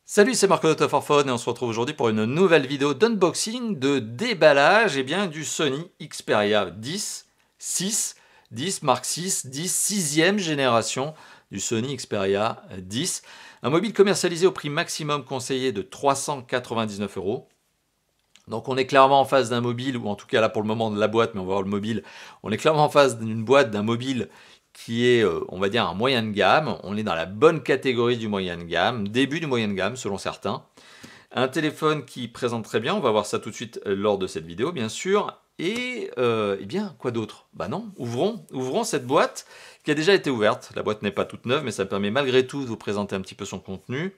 Salut, c'est Marco de Top for Phone et on se retrouve aujourd'hui pour une nouvelle vidéo d'unboxing, de déballage du Sony Xperia 10, 6, 10 Mark 6, 10, 6e génération du Sony Xperia 10. Un mobile commercialisé au prix maximum conseillé de 399 €. Donc on est clairement en face d'un mobile, ou en tout cas là pour le moment de la boîte, mais on va voir le mobile, on est clairement en face d'une boîte, d'un mobile qui est, on va dire, un moyen de gamme. On est dans la bonne catégorie du moyen de gamme, début du moyen de gamme selon certains. Un téléphone qui présente très bien, on va voir ça tout de suite lors de cette vidéo bien sûr. Et eh bien, quoi d'autre? Bah non, ouvrons cette boîte qui a déjà été ouverte. La boîte n'est pas toute neuve, mais ça permet malgré tout de vous présenter un petit peu son contenu.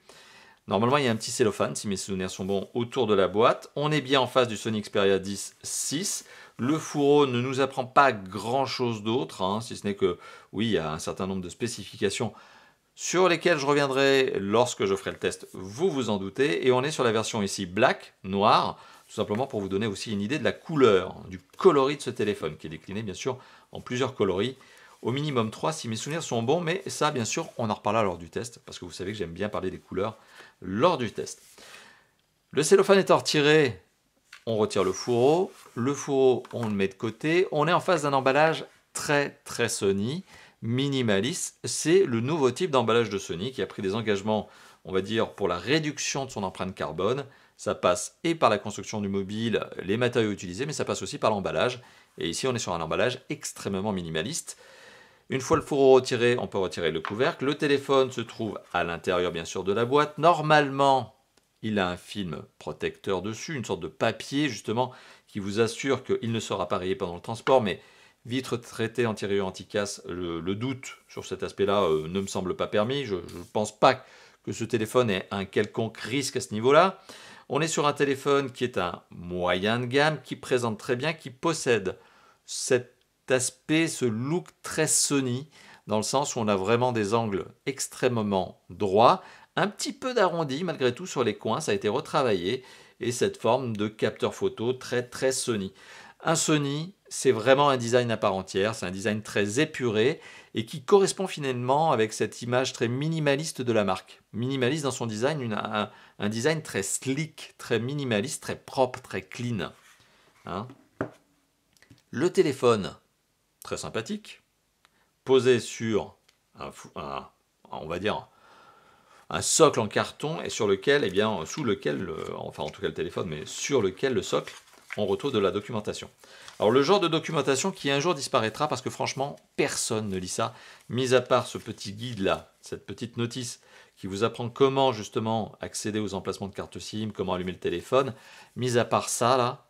Normalement, il y a un petit cellophane, si mes souvenirs sont bons, autour de la boîte. On est bien en face du Sony Xperia 10 6. Le fourreau ne nous apprend pas grand-chose d'autre, hein, si ce n'est que, oui, il y a un certain nombre de spécifications sur lesquelles je reviendrai lorsque je ferai le test, vous vous en doutez. Et on est sur la version ici black, noir, tout simplement pour vous donner aussi une idée de la couleur, du coloris de ce téléphone, qui est décliné bien sûr en plusieurs coloris. Au minimum 3 si mes souvenirs sont bons, mais ça bien sûr on en reparlera lors du test, parce que vous savez que j'aime bien parler des couleurs lors du test. Le cellophane étant retiré, on retire le fourreau on le met de côté. On est en face d'un emballage très Sony, minimaliste. C'est le nouveau type d'emballage de Sony qui a pris des engagements, on va dire, pour la réduction de son empreinte carbone. Ça passe et par la construction du mobile, les matériaux utilisés, mais ça passe aussi par l'emballage. Et ici on est sur un emballage extrêmement minimaliste. Une fois le fourreau retiré, on peut retirer le couvercle. Le téléphone se trouve à l'intérieur bien sûr de la boîte. Normalement, il a un film protecteur dessus, une sorte de papier justement qui vous assure qu'il ne sera pas rayé pendant le transport, mais vitre traitée anti-rayures anti-casse, le doute sur cet aspect-là ne me semble pas permis. Je ne pense pas que ce téléphone ait un quelconque risque à ce niveau-là. On est sur un téléphone qui est un moyen de gamme, qui présente très bien, qui possède cet aspect, ce look très Sony, dans le sens où on a vraiment des angles extrêmement droits, un petit peu d'arrondi malgré tout sur les coins, ça a été retravaillé, et cette forme de capteur photo très Sony. Un Sony, c'est vraiment un design à part entière, c'est un design très épuré, et qui correspond finalement avec cette image très minimaliste de la marque. Minimaliste dans son design, un design très slick, très minimaliste, très propre, très clean. Hein? Le téléphone, très sympathique, posé sur on va dire, un socle en carton et sur lequel, eh bien, sous lequel, enfin en tout cas le téléphone, mais sur lequel le socle, on retrouve de la documentation. Alors le genre de documentation qui un jour disparaîtra parce que franchement, personne ne lit ça, mis à part ce petit guide là, cette petite notice qui vous apprend comment justement accéder aux emplacements de carte SIM, comment allumer le téléphone, mis à part ça là,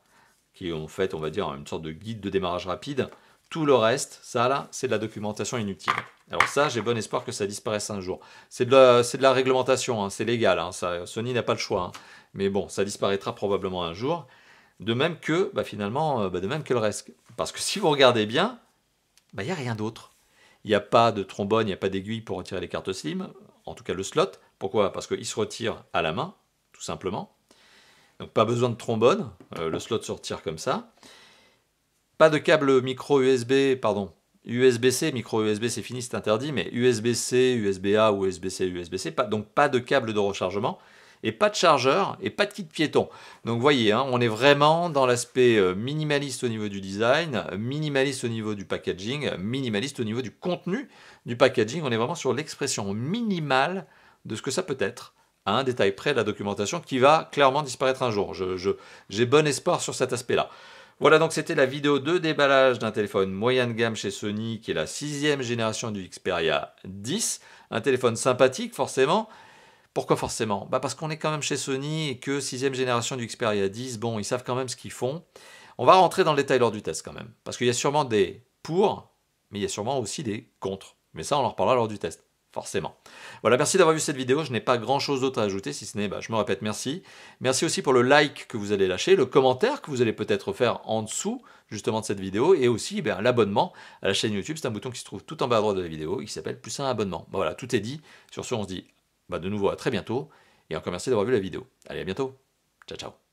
qui est en fait, on va dire, une sorte de guide de démarrage rapide. Tout le reste, ça là, c'est de la documentation inutile. Alors ça, j'ai bon espoir que ça disparaisse un jour. C'est de la réglementation, hein, c'est légal, hein, ça, Sony n'a pas le choix. Hein. Mais bon, ça disparaîtra probablement un jour. De même que, finalement, de même que le reste. Parce que si vous regardez bien, il n'y a rien d'autre. Il n'y a pas de trombone, il n'y a pas d'aiguille pour retirer les cartes SIM, en tout cas le slot. Pourquoi? Parce qu'il se retire à la main, tout simplement. Donc pas besoin de trombone, le slot se retire comme ça. Pas de câble micro USB, pardon, USB-C, micro USB c'est fini, c'est interdit, mais USB-C, USB-A ou USB-C, USB-C, donc pas de câble de rechargement, et pas de chargeur, et pas de kit piéton. Donc vous voyez, hein, on est vraiment dans l'aspect minimaliste au niveau du design, minimaliste au niveau du packaging, minimaliste au niveau du contenu du packaging, on est vraiment sur l'expression minimale de ce que ça peut être, à un détail près de la documentation qui va clairement disparaître un jour. J'ai bon espoir sur cet aspect-là. Voilà, donc c'était la vidéo de déballage d'un téléphone moyen de gamme chez Sony, qui est la 6e génération du Xperia 10. Un téléphone sympathique, forcément. Pourquoi forcément? Parce qu'on est quand même chez Sony et que 6e génération du Xperia 10, bon, ils savent quand même ce qu'ils font. On va rentrer dans le détail lors du test quand même. Parce qu'il y a sûrement des pour, mais il y a sûrement aussi des contre. Mais ça, on en reparlera lors du test. Forcément. Voilà, merci d'avoir vu cette vidéo. Je n'ai pas grand chose d'autre à ajouter, si ce n'est, je me répète, merci. Merci aussi pour le like que vous allez lâcher, le commentaire que vous allez peut-être faire en dessous, justement, de cette vidéo, et aussi l'abonnement à la chaîne YouTube. C'est un bouton qui se trouve tout en bas à droite de la vidéo, et qui s'appelle plus un abonnement. Voilà, tout est dit. Sur ce, on se dit de nouveau à très bientôt, et encore merci d'avoir vu la vidéo. Allez, à bientôt. Ciao, ciao.